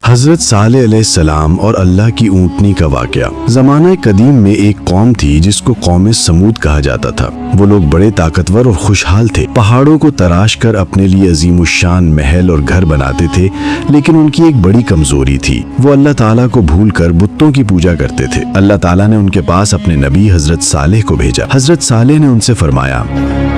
حضرت صالح علیہ السلام اور اللہ کی اونٹنی کا واقعہ۔ زمانہ قدیم میں ایک قوم تھی جس کو قوم سمود کہا جاتا تھا۔ وہ لوگ بڑے طاقتور اور خوشحال تھے، پہاڑوں کو تراش کر اپنے لیے عظیم الشان محل اور گھر بناتے تھے، لیکن ان کی ایک بڑی کمزوری تھی، وہ اللہ تعالیٰ کو بھول کر بتوں کی پوجا کرتے تھے۔ اللہ تعالیٰ نے ان کے پاس اپنے نبی حضرت صالح کو بھیجا۔ حضرت صالح نے ان سے فرمایا،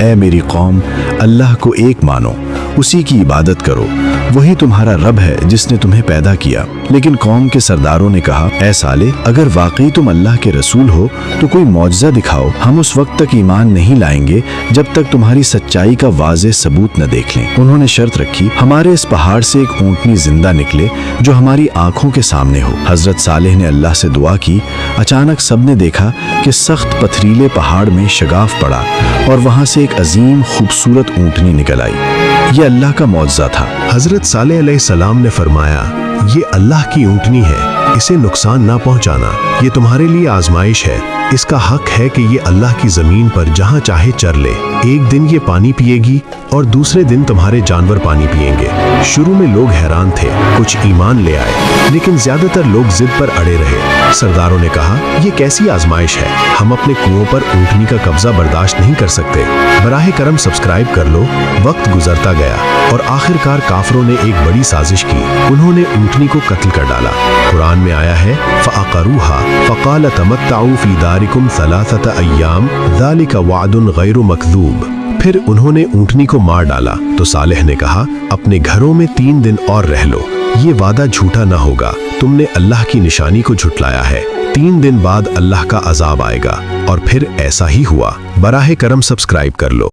اے میری قوم، اللہ کو ایک مانو، اسی کی عبادت کرو، وہی تمہارا رب ہے جس نے تمہیں پیدا کیا۔ لیکن قوم کے سرداروں نے کہا، اے صالح، اگر واقعی تم اللہ کے رسول ہو تو کوئی معجزہ دکھاؤ، ہم اس وقت تک ایمان نہیں لائیں گے جب تک تمہاری سچائی کا واضح ثبوت نہ دیکھ لیں۔ انہوں نے شرط رکھی، ہمارے اس پہاڑ سے ایک اونٹنی زندہ نکلے جو ہماری آنکھوں کے سامنے ہو۔ حضرت صالح نے اللہ سے دعا کی۔ اچانک سب نے دیکھا کہ سخت پتھریلے پہاڑ میں شگاف پڑا اور وہاں سے ایک عظیم خوبصورت اونٹنی نکل آئی۔ یہ اللہ کا معجزہ تھا۔ حضرت صالح علیہ السلام نے فرمایا، یہ اللہ کی اونٹنی ہے، اسے نقصان نہ پہنچانا، یہ تمہارے لیے آزمائش ہے، اس کا حق ہے کہ یہ اللہ کی زمین پر جہاں چاہے چر لے، ایک دن یہ پانی پیے گی اور دوسرے دن تمہارے جانور پانی پئیں گے۔ شروع میں لوگ حیران تھے، کچھ ایمان لے آئے، لیکن زیادہ تر لوگ ضد پر اڑے رہے۔ سرداروں نے کہا، یہ کیسی آزمائش ہے، ہم اپنے کنووں پر اونٹنی کا قبضہ برداشت نہیں کر سکتے۔ براہ کرم سبسکرائب کر لو۔ وقت گزرتا گیا اور آخرکار کافروں نے ایک بڑی سازش کی، انہوں نے اونٹنی کو قتل کر ڈالا۔ قرآن میں آیا ہے، فَعَقَرُوهَا فَقَالَ تَمَتَّعُوا فِي دَارِكُمْ ثَلَاثَةَ أَيَّامٍ ذَلِكَ وَعْدٌ غَيْرُ مَكْذُوبٍ۔ پھر انہوں نے اونٹنی کو مار ڈالا تو صالح نے کہا، اپنے گھروں میں 3 دن اور رہ لو، یہ وعدہ جھوٹا نہ ہوگا، تم نے اللہ کی نشانی کو جھٹلایا ہے، 3 دن بعد اللہ کا عذاب آئے گا۔ اور پھر ایسا ہی ہوا۔ براہ کرم سبسکرائب کر لو۔